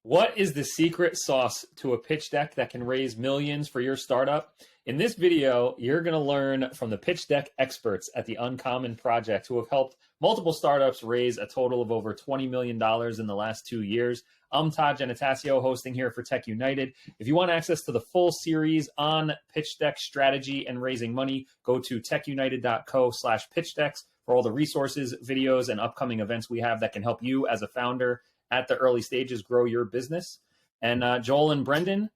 What is the secret sauce to a pitch deck that can raise millions for your startup? In this video, you're going to learn from the pitch deck experts at the Uncommon Project who have helped multiple startups raise a total of over $20 million in the last 2 years. I'm Todd Genatasio, hosting here for Tech United. If you want access to the full series on pitch deck strategy and raising money, go to techunited.co/pitch decks for all the resources, videos, and upcoming events we have that can help you as a founder at the early stages grow your business. And Joel and Brendan,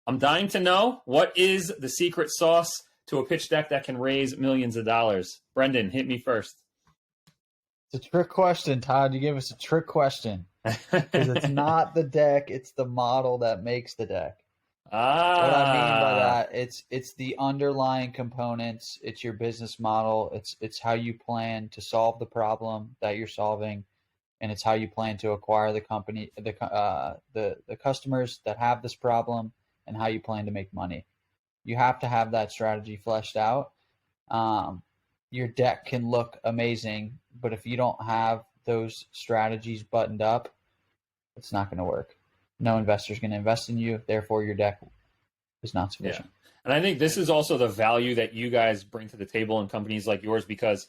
I'm dying to know, what is the secret sauce to a pitch deck that can raise millions of dollars? Brendan, hit me first. It's a trick question, Todd. You gave us a trick question because it's not the deck, it's the model that makes the deck. What I mean by that, it's the underlying components. It's your business model. It's how you plan to solve the problem that you're solving, and it's how you plan to acquire the company, the customers that have this problem, and how you plan to make money. You have to have that strategy fleshed out. Your deck can look amazing, but if you don't have those strategies buttoned up, it's not going to work. No investor's going to invest in you. Therefore, your deck is not sufficient. Yeah. And I think this is also the value that you guys bring to the table in companies like yours, because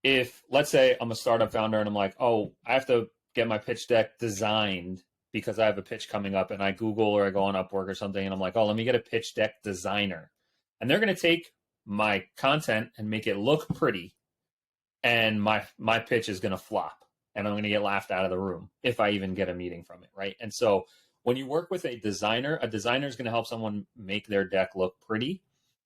if, let's say I'm a startup founder and I'm like, oh, I have to get my pitch deck designed because I have a pitch coming up, and I Google or I go on Upwork or something, and I'm like, oh, let me get a pitch deck designer. And they're going to take my content and make it look pretty, and my pitch is going to flop, and I'm going to get laughed out of the room if I even get a meeting from it, right? And so when you work with a designer is going to help someone make their deck look pretty,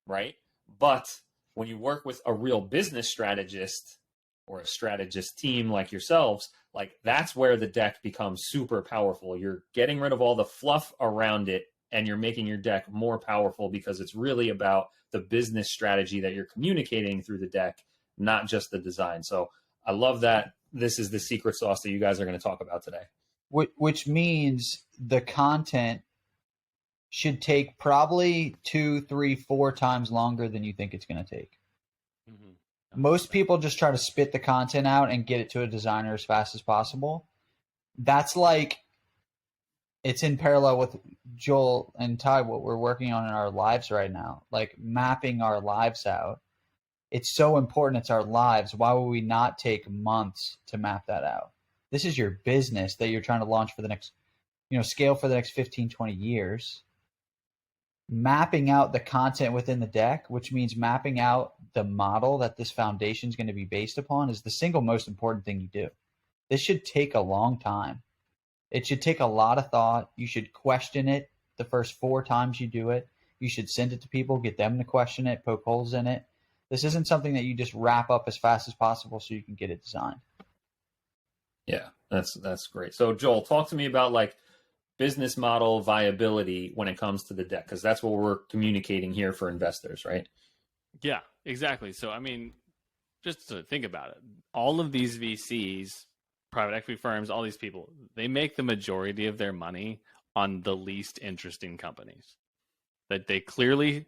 right? But when you work with a real business strategist or a strategist team like yourselves, like that's where the deck becomes super powerful. You're getting rid of all the fluff around it, and you're making your deck more powerful because it's really about the business strategy that you're communicating through the deck, not just the design. So I love that this is the secret sauce that you guys are going to talk about today. Which means the content should take probably 2, 3, 4 times longer than you think it's going to take. Mm-hmm. Most people just try to spit the content out and get it to a designer as fast as possible. That's like, it's in parallel with Joel and Ty, what we're working on in our lives right now, like mapping our lives out. It's so important. It's our lives. Why would we not take months to map that out? This is your business that you're trying to launch for the next, scale for the next 15, 20 years. Mapping out the content within the deck, which means mapping out the model that this foundation is going to be based upon, is the single most important thing you do. This should take a long time. It should take a lot of thought. You should question it the first 4 times you do it. You should send it to people, get them to question it, poke holes in it. This isn't something that you just wrap up as fast as possible so you can get it designed. Yeah, that's great. So Joel, talk to me about like business model viability when it comes to the deck, because that's what we're communicating here for investors, right? Yeah, exactly. So, I mean, just to think about it, all of these VCs, private equity firms, all these people, they make the majority of their money on the least interesting companies that they clearly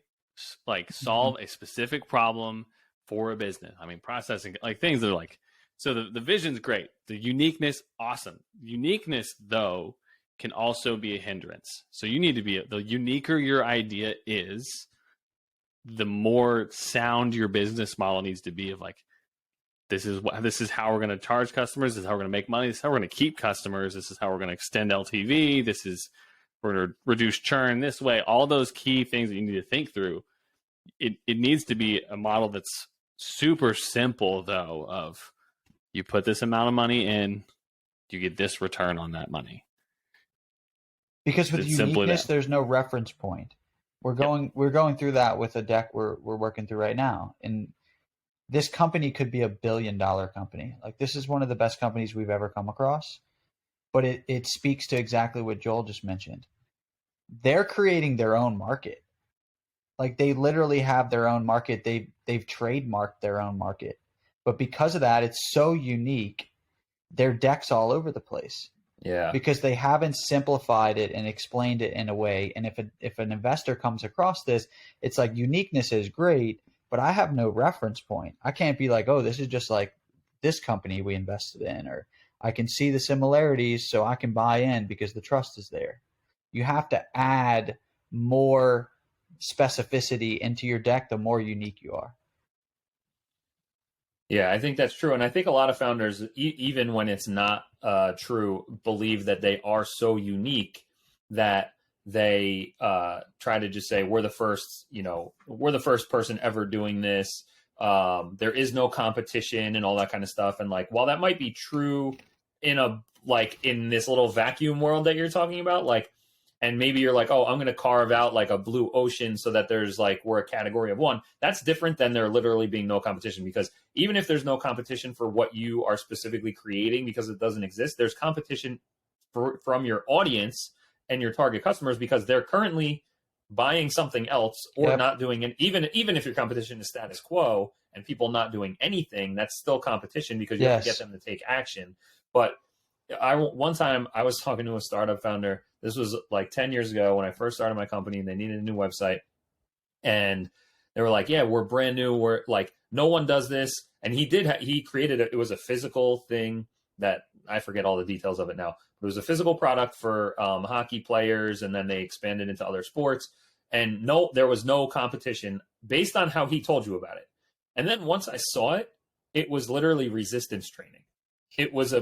like solve a specific problem for a business. I mean, processing, like things that are like, so the vision's great. The uniqueness, awesome. Uniqueness, though, can also be a hindrance. So you need to be, the uniquer your idea is, the more sound your business model needs to be of like, this is how we're going to charge customers. This is how we're going to make money. This is how we're going to keep customers. This is how we're going to extend LTV. We're going to reduce churn this way. All those key things that you need to think through. It needs to be a model that's super simple, though, of you put this amount of money in, you get this return on that money. Because with uniqueness, there's no reference point. We're going through that with a deck we're working through right now. And this company could be $1 billion company. Like, this is one of the best companies we've ever come across. But it speaks to exactly what Joel just mentioned. They're creating their own market. Like, they literally have their own market. They've trademarked their own market. But because of that, it's so unique. Their deck's all over the place. Yeah. Because they haven't simplified it and explained it in a way. And if an investor comes across this, it's like, uniqueness is great, but I have no reference point. I can't be like, oh, this is just like this company we invested in, or I can see the similarities, so I can buy in because the trust is there. You have to add more specificity into your deck the more unique you are. Yeah, I think that's true. And I think a lot of founders, even when it's not true, believe that they are so unique that they try to just say, we're the first, we're the first person ever doing this. There is no competition and all that kind of stuff. And like, while that might be true in in this little vacuum world that you're talking about, like, and maybe you're like, oh, I'm going to carve out like a blue ocean so that there's like, we're a category of one. That's different than there literally being no competition, because even if there's no competition for what you are specifically creating because it doesn't exist, there's competition from your audience and your target customers because they're currently buying something else or not doing it. Even if your competition is status quo and people not doing anything, that's still competition because you have to get them to take action. But one time I was talking to a startup founder. This was like 10 years ago when I first started my company and they needed a new website. And they were like, yeah, we're brand new. We're like, no one does this. And he created it. It was a physical thing that I forget all the details of it now. It was a physical product for hockey players. And then they expanded into other sports. And there was no competition based on how he told you about it. And then once I saw it, it was literally resistance training. It was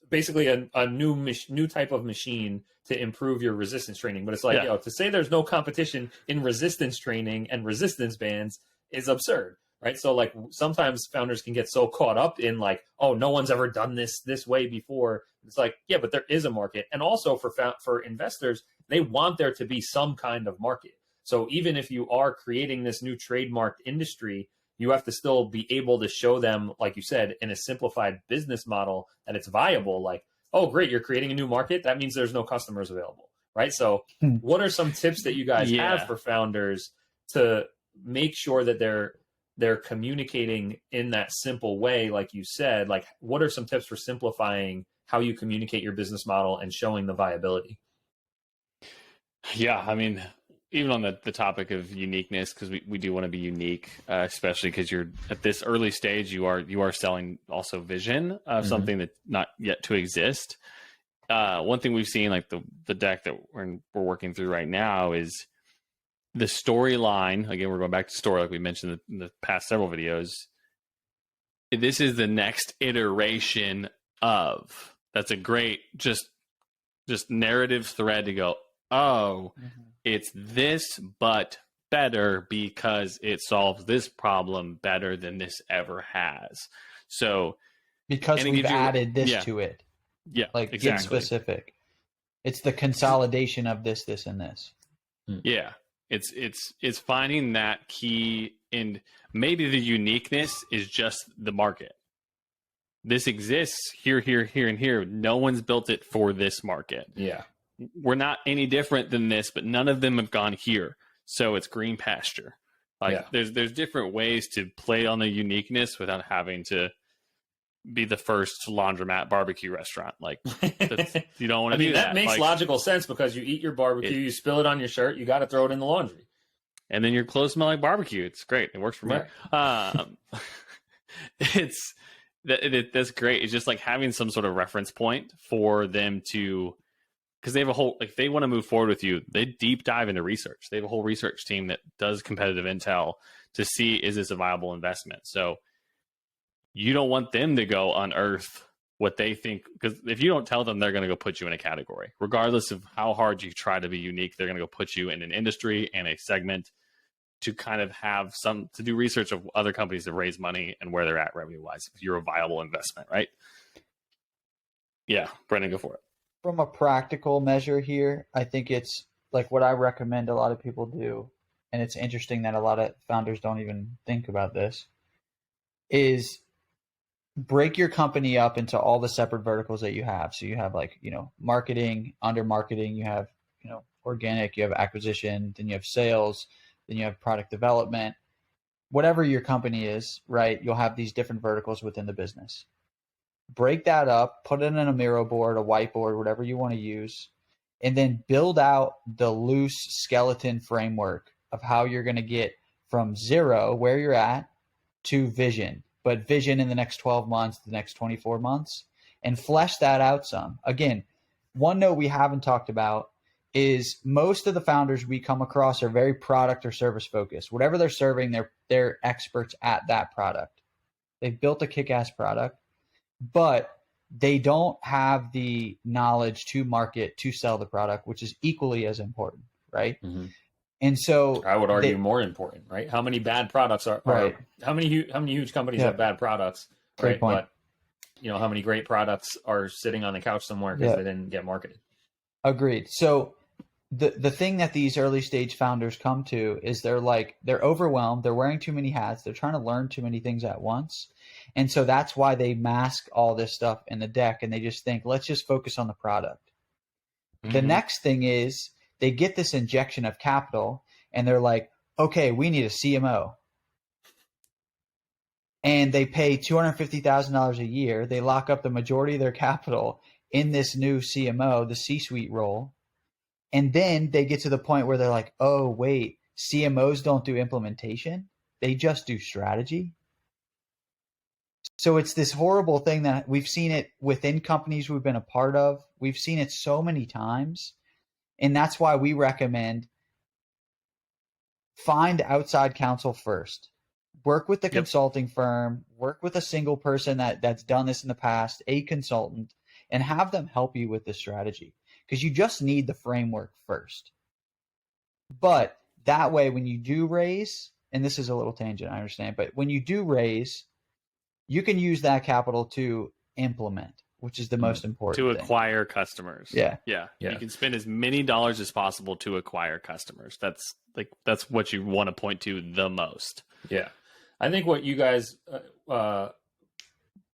basically a new type of machine to improve your resistance training. But it's like, to say there's no competition in resistance training and resistance bands is absurd, right? So like sometimes founders can get so caught up in like, oh, no one's ever done this way before. It's like, yeah, but there is a market. And also for investors, they want there to be some kind of market. So even if you are creating this new trademarked industry, you have to still be able to show them, like you said, in a simplified business model that it's viable. Like, oh, great, you're creating a new market. That means there's no customers available, right? So what are some tips that you guys have for founders to make sure that they're communicating in that simple way, like you said? Like, what are some tips for simplifying how you communicate your business model and showing the viability? Yeah, I mean, even on the topic of uniqueness, because we do want to be unique, especially because you're at this early stage, you are selling also vision of something that's not yet to exist. One thing we've seen, like the deck that we're working through right now, is the storyline. Again, we're going back to story, like we mentioned in the past several videos. This is the next iteration of. That's a great just narrative thread to go, oh, it's this, but better because it solves this problem better than this ever has. So because we've added this to it. Yeah, like exactly. Get specific. It's the consolidation of this, and this. Yeah, it's finding that key, and maybe the uniqueness is just the market. This exists here, and here. No one's built it for this market. Yeah. We're not any different than this, but none of them have gone here. So it's green pasture. Like there's different ways to play on the uniqueness without having to be the first laundromat barbecue restaurant. Like you don't want to do that. That makes logical sense because you eat your barbecue, you spill it on your shirt, you got to throw it in the laundry. And then your clothes smell like barbecue. It's great. It works for me. That's great. It's just like having some sort of reference point for them to, because they have a whole, like, they want to move forward with you. They deep dive into research. They have a whole research team that does competitive intel to see, is this a viable investment? So you don't want them to go unearth what they think, because if you don't tell them, they're going to go put you in a category. Regardless of how hard you try to be unique, they're going to go put you in an industry and a segment to kind of have to do research of other companies that raise money and where they're at revenue wise, if you're a viable investment, right? Yeah, Brendan, go for it. From a practical measure here, I think it's like what I recommend a lot of people do, and it's interesting that a lot of founders don't even think about this, is break your company up into all the separate verticals that you have. So you have marketing, under marketing, you have, organic, you have acquisition, then you have sales, then you have product development. Whatever your company is, right, you'll have these different verticals within the business. Break that up, put it in a Miro board, a whiteboard, whatever you want to use, and then build out the loose skeleton framework of how you're going to get from zero, where you're at, to vision. But vision in the next 12 months, the next 24 months. and flesh that out some. Again, one note we haven't talked about is most of the founders we come across are very product or service focused. Whatever they're serving, they're experts at that product. They've built a kick-ass product, but they don't have the knowledge to market, to sell the product, which is equally as important, right? Mm-hmm. And so I would argue more important, right? How many bad products are right? How many huge companies have bad products, Great right? point. But how many great products are sitting on the couch somewhere because they didn't get marketed? Agreed. So the thing that these early stage founders come to is they're overwhelmed, they're wearing too many hats, they're trying to learn too many things at once. And so that's why they mask all this stuff in the deck and they just think, let's just focus on the product. Mm-hmm. The next thing is they get this injection of capital and they're like, okay, we need a CMO. And they pay $250,000 a year. They lock up the majority of their capital in this new CMO, the C-suite role. And then they get to the point where they're like, oh, wait, CMOs don't do implementation. They just do strategy. So it's this horrible thing that we've seen it within companies we've been a part of. We've seen it so many times. And that's why we recommend find outside counsel first. Work with the consulting firm, work with a single person that's done this in the past, a consultant, and have them help you with the strategy. Because you just need the framework first. But that way, when you do raise, and this is a little tangent, I understand, but when you do raise, you can use that capital to implement, which is the most important to thing. Acquire customers. Yeah. You can spend as many dollars as possible to acquire customers. That's what you want to point to the most. Yeah. I think what you guys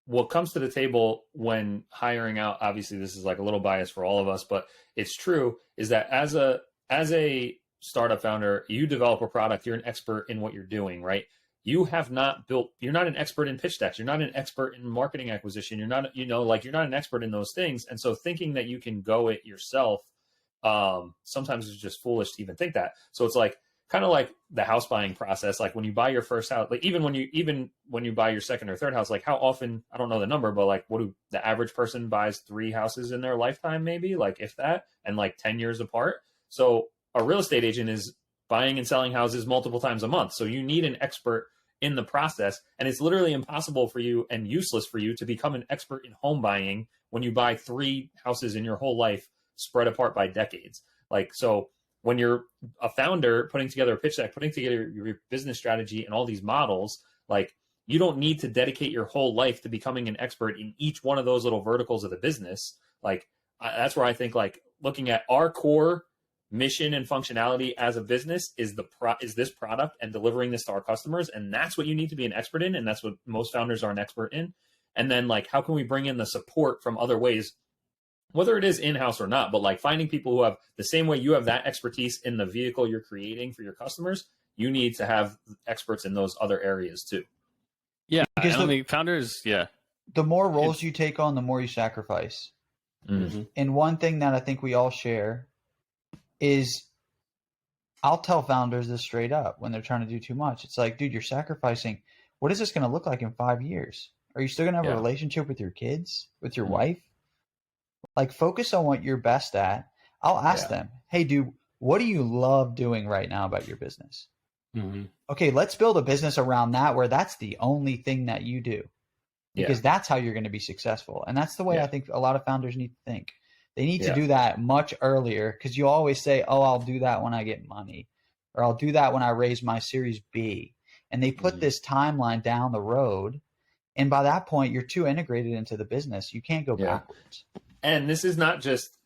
what comes to the table when hiring out, obviously this is like a little bias for all of us, but it's true, is that as a startup founder, you develop a product, you're an expert in what you're doing, right? You're not an expert in pitch decks. You're not an expert in marketing acquisition. You're not, you're not an expert in those things. And so thinking that you can go it yourself, sometimes it's just foolish to even think that. So it's like, kind of like the house buying process. Like when you buy your first house, like even when you buy your second or third house, like how often, I don't know the number, but like the average person buys 3 houses in their lifetime, maybe, like if that, and like 10 years apart. So a real estate agent is buying and selling houses multiple times a month. So you need an expert in the process. And it's literally impossible for you and useless for you to become an expert in home buying when you buy 3 houses in your whole life spread apart by decades. Like, so when you're a founder putting together a pitch deck, putting together your business strategy and all these models, like you don't need to dedicate your whole life to becoming an expert in each one of those little verticals of the business. Like that's where I think like looking at our core mission and functionality as a business is this product and delivering this to our customers. And that's what you need to be an expert in. And that's what most founders are an expert in. And then like, how can we bring in the support from other ways, whether it is in-house or not, but like finding people who have the same way you have that expertise in the vehicle you're creating for your customers, you need to have experts in those other areas too. Yeah. Because founders, the more roles you take on, the more you sacrifice. Mm-hmm. And one thing that I think we all share is I'll tell founders this straight up when they're trying to do too much. It's like, dude, you're sacrificing. What is this going to look like in 5 years? Are you still going to have a relationship with your kids, with your wife? Like, focus on what you're best at. I'll ask them, hey, dude, what do you love doing right now about your business? Mm-hmm. Okay, let's build a business around that where that's the only thing that you do. Because that's how you're going to be successful. And that's the way I think a lot of founders need to think. They need to do that much earlier, because you always say, oh, I'll do that when I get money, or I'll do that when I raise my Series B. And they put this timeline down the road. And by that point, you're too integrated into the business. You can't go backwards. And this is not just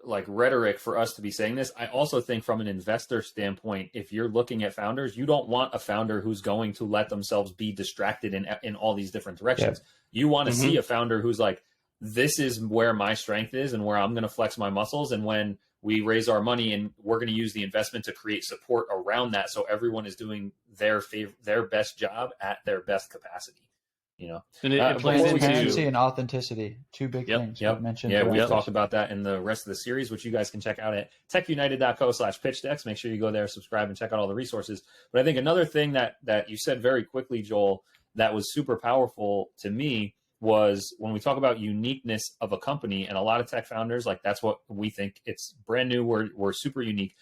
like rhetoric for us to be saying this. I also think from an investor standpoint, if you're looking at founders, you don't want a founder who's going to let themselves be distracted in all these different directions. You want to see a founder who's like, this is where my strength is and where I'm going to flex my muscles. And when we raise our money, and we're going to use the investment to create support around that, so everyone is doing their best job at their best capacity. And it plays into transparency and authenticity, 2 big things. We've talked about that in the rest of the series, which you guys can check out at techunited.co/pitch decks. Make sure you go there, subscribe, and check out all the resources. But I think another thing that you said very quickly, Joel, that was super powerful to me was when we talk about uniqueness of a company, and a lot of tech founders, like that's what we think. It's brand new. We're super unique.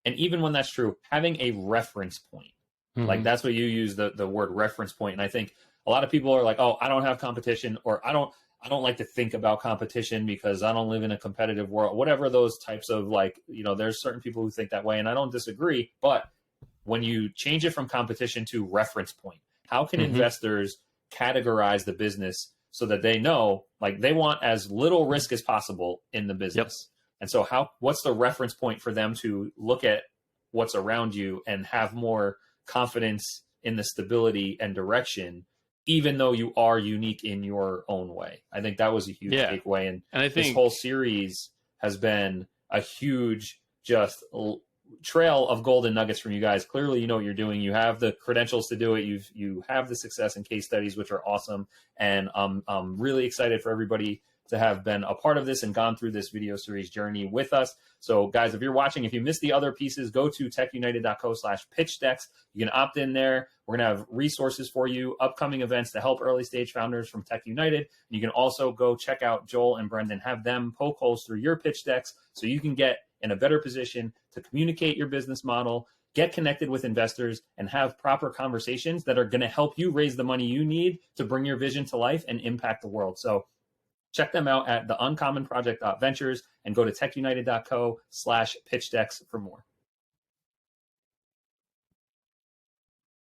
And even when that's true, having a reference point, like that's what you use, the word reference point. And I think a lot of people are like, oh, I don't have competition, or I don't like to think about competition because I don't live in a competitive world, whatever those types of like, there's certain people who think that way, and I don't disagree. But when you change it from competition to reference point, how can investors categorize the business so that they know, like, they want as little risk as possible in the business? And so what's the reference point for them to look at what's around you and have more confidence in the stability and direction, even though you are unique in your own way? I think that was a huge takeaway. And I think this whole series has been a huge just trail of golden nuggets from you guys. Clearly, you know what you're doing. You have the credentials to do it. You have the success and case studies, which are awesome. And I'm really excited for everybody to have been a part of this and gone through this video series journey with us. So guys, if you're watching, if you missed the other pieces, go to techunited.co/pitchdecks. You can opt in there. We're going to have resources for you, upcoming events to help early stage founders from Tech United. You can also go check out Joel and Brendan, have them poke holes through your pitch decks so you can get in a better position to communicate your business model, get connected with investors, and have proper conversations that are going to help you raise the money you need to bring your vision to life and impact the world. So check them out at theuncommonproject.ventures and go to techunited.co/pitchdecks for more.